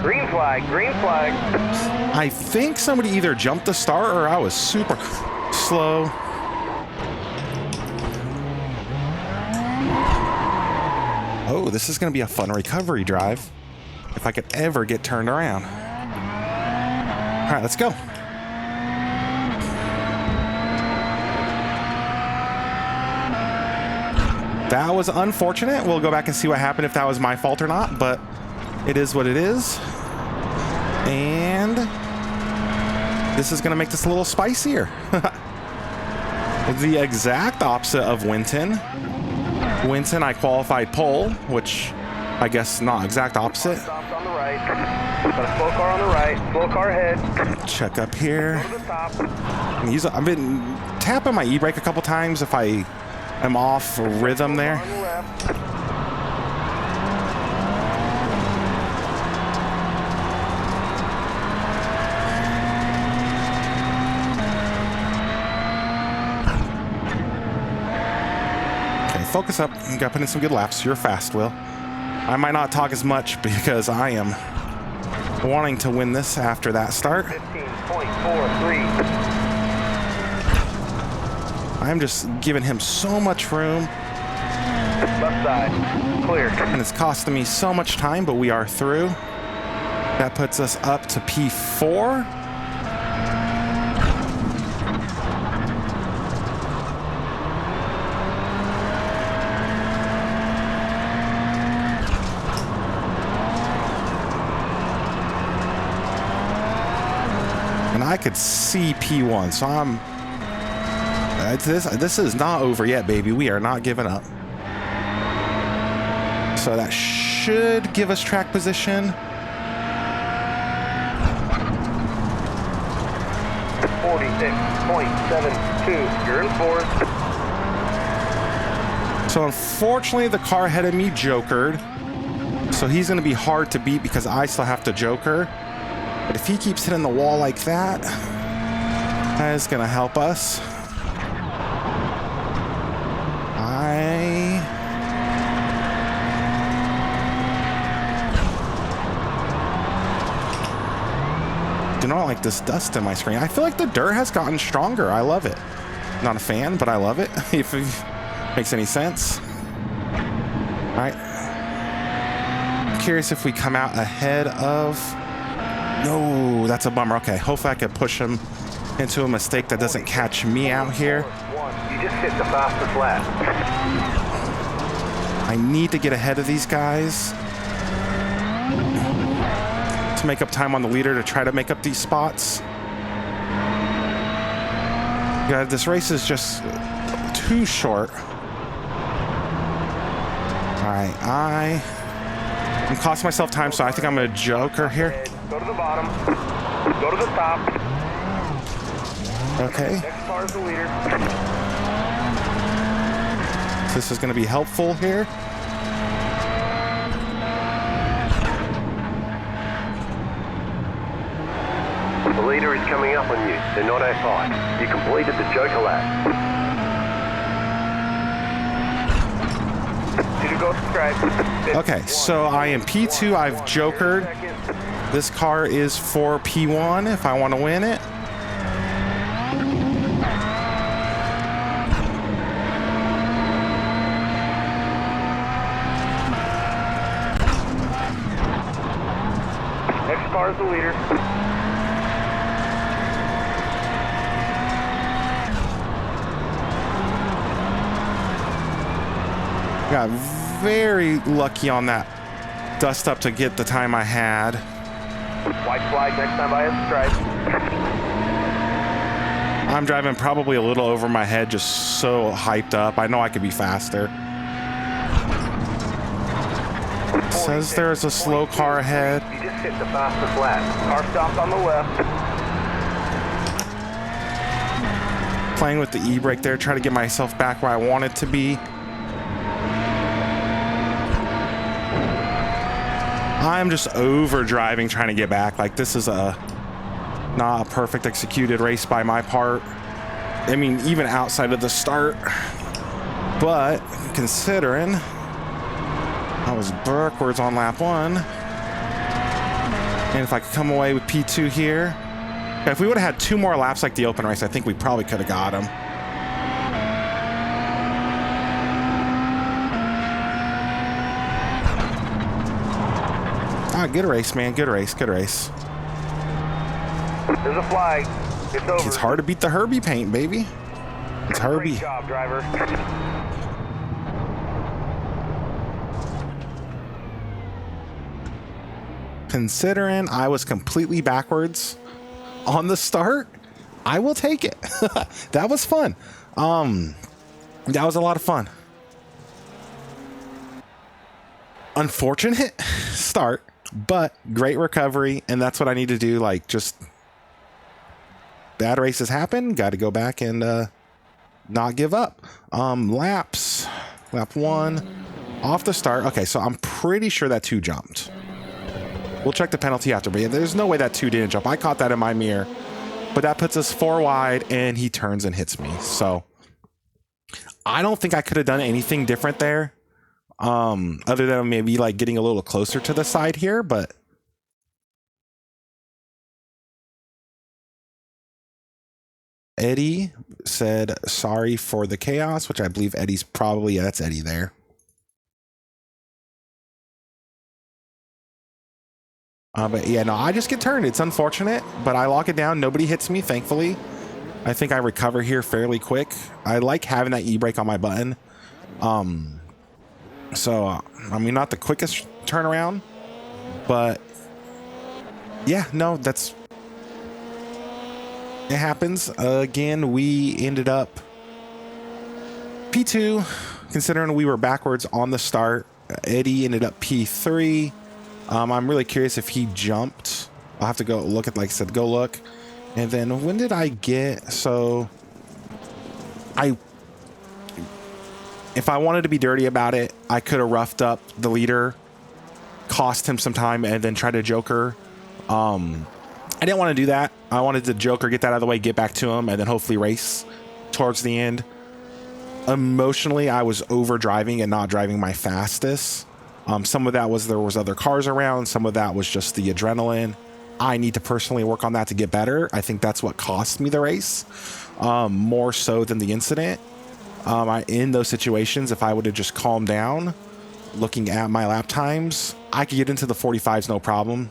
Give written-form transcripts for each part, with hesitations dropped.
Green flag, green flag. I think somebody either jumped the start or I was super slow. Oh, this is going to be a fun recovery drive if I could ever get turned around. All right, let's go. That was unfortunate. We'll go back and see what happened if that was my fault or not, but it is what it is. And this is going to make this a little spicier. The exact opposite of Winton. Winton, I qualified pole, which I guess not exact opposite. Stops on the right. Got a slow car on the right. Slow car ahead. Check up here. Go to the top. I've been tapping my e-brake a couple times if I am off rhythm there. On the left. Focus up. You got to put in some good laps. You're fast, Will. I might not talk as much because I am wanting to win this after that start. 15.43. I'm just giving him so much room. Left side. Clear. And it's costing me so much time, but we are through. That puts us up to P4. And I could see P1, so I'm... This is not over yet, baby. We are not giving up. So that should give us track position. 46.72. You're in fourth. So unfortunately, the car ahead of me jokered. So he's going to be hard to beat because I still have to joker. But if he keeps hitting the wall like that, that is going to help us. I do not like this dust in my screen. I feel like the dirt has gotten stronger. I love it. Not a fan, but I love it. If it makes any sense. All right. I'm curious if we come out ahead of... No, that's a bummer. Okay, hopefully I could push him into a mistake that doesn't catch me out here. You just hit the fastest lap. I need to get ahead of these guys to make up time on the leader to try to make up these spots. Yeah, this race is just too short. All right, I'm costing myself time, so I think I'm gonna joker here. Go to the bottom. Go to the top. Okay. Next car is the leader. This is going to be helpful here. The leader is coming up on you. They're not outside. You completed the joker lap. Did you go subscribe? Okay, so I am P2. I've jokered. This car is for P1 if I want to win it. Next car is the leader. Got very lucky on that dust up to get the time I had. White flag next time by a stripe. I'm driving probably a little over my head, just so hyped up. I know I could be faster. It says there's a slow car ahead. You just hit the fastest lap. Car stopped on the left. Playing with the e-brake there, trying to get myself back where I wanted to be. I'm just over driving trying to get back. Like, this is not a perfect executed race by my part. I mean, even outside of the start. But considering I was backwards on lap 1. And if I could come away with P2 here. If we would have had 2 more laps like the open race, I think we probably could have got him. Ah, good race, man. Good race. Good race. There's a flag. It's over. It's hard to beat the Herbie paint, baby. It's Herbie. Great job, driver. Considering I was completely backwards on the start, I will take it. That was fun. That was a lot of fun. Unfortunate start, but great recovery, and that's what I need to do. Like, just bad races happen. Got to go back and not give up. Laps. Lap 1 off the start. Okay, so I'm pretty sure that 2 jumped. We'll check the penalty after, but yeah, there's no way that 2 didn't jump. I caught that in my mirror, but that puts us 4 wide, and he turns and hits me. So I don't think I could have done anything different there, other than maybe like getting a little closer to the side here. But Eddie said sorry for the chaos, which I believe Eddie's probably, yeah, that's Eddie there. But yeah, no, I just get turned. It's unfortunate, but I lock it down. Nobody hits me, thankfully. I think I recover here fairly quick. I like having that e-brake on my button. So, I mean, not the quickest turnaround, but yeah, no, it happens. Again, we ended up P2, considering we were backwards on the start. Eddie ended up P3. I'm really curious if he jumped. I'll have to go look at, like I said, go look. And then when did I get, so if I wanted to be dirty about it, I could have roughed up the leader, cost him some time, and then try to joker. I didn't want to do that. I wanted to joker, get that out of the way, get back to him, and then hopefully race towards the end. Emotionally, I was over driving and not driving my fastest. Some of that was there was other cars around. Some of that was just the adrenaline. I need to personally work on that to get better. I think that's what cost me the race, more so than the incident. In those situations, if I would have just calmed down, looking at my lap times, I could get into the 45s, no problem.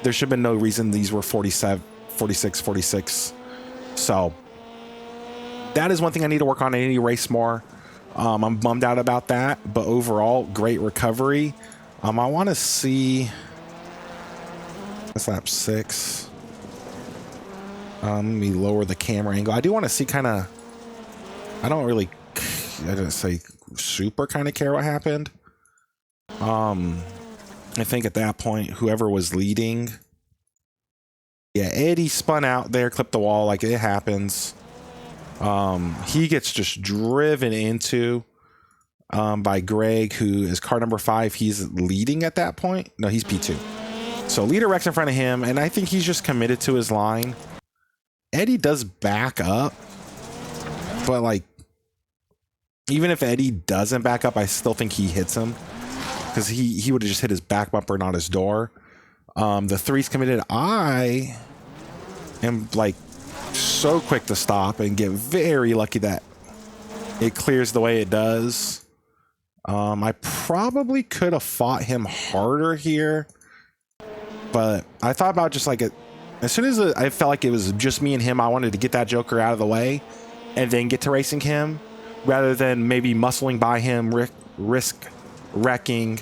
There should have been no reason these were 47, 46, 46. So that is one thing I need to work on. I need to race more. I'm bummed out about that, but overall, great recovery. I want to see. That's lap 6. Let me lower the camera angle. I do want to see kind of. I didn't say super kind of care what happened. I think at that point, whoever was leading. Yeah, Eddie spun out there, clipped the wall, like it happens. He gets just driven into by Greg, who is car number 5. He's leading at that point. No, he's P2. So leader wrecks in front of him, and I think he's just committed to his line. Eddie does back up, but like, even if Eddie doesn't back up, I still think he hits him, because he would have just hit his back bumper, not his door. The 3's committed. I am like so quick to stop and get very lucky that it clears the way it does. I probably could have fought him harder here, but I thought about just like as soon as I felt like it was just me and him, I wanted to get that joker out of the way and then get to racing him, rather than maybe muscling by him, risk wrecking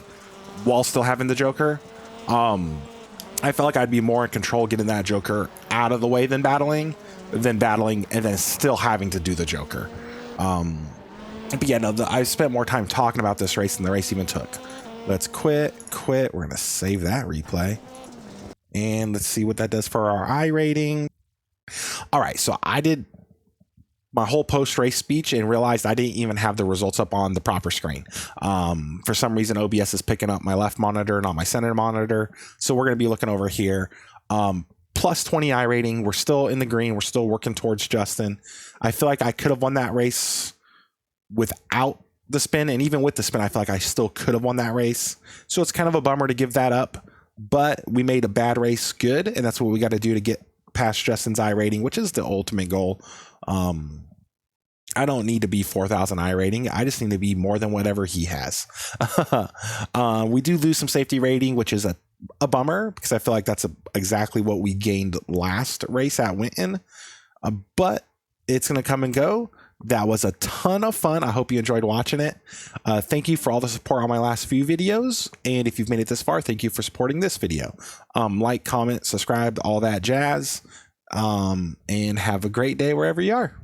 while still having the joker. I felt like I'd be more in control getting that joker out of the way than battling and then still having to do the joker. But yeah, no, I spent more time talking about this race than the race even took. Let's quit. We're going to save that replay. And let's see what that does for our I rating. All right, so I did my whole post-race speech and realized I didn't even have the results up on the proper screen. For some reason, OBS is picking up my left monitor, not my center monitor. So we're going to be looking over here. Plus 20 I rating. We're still in the green. We're still working towards Justin. I feel like I could have won that race without the spin. And even with the spin, I feel like I still could have won that race. So it's kind of a bummer to give that up. but we made a bad race good, and that's what we got to do to get past Justin's I rating, which is the ultimate goal. I don't need to be 4,000 I rating. I just need to be more than whatever he has. We do lose some safety rating, which is a bummer, because I feel like that's exactly what we gained last race at Winton. But it's going to come and go. That was a ton of fun. I hope you enjoyed watching it. Thank you for all the support on my last few videos. And if you've made it this far, thank you for supporting this video. Like, comment, subscribe, all that jazz. And have a great day wherever you are.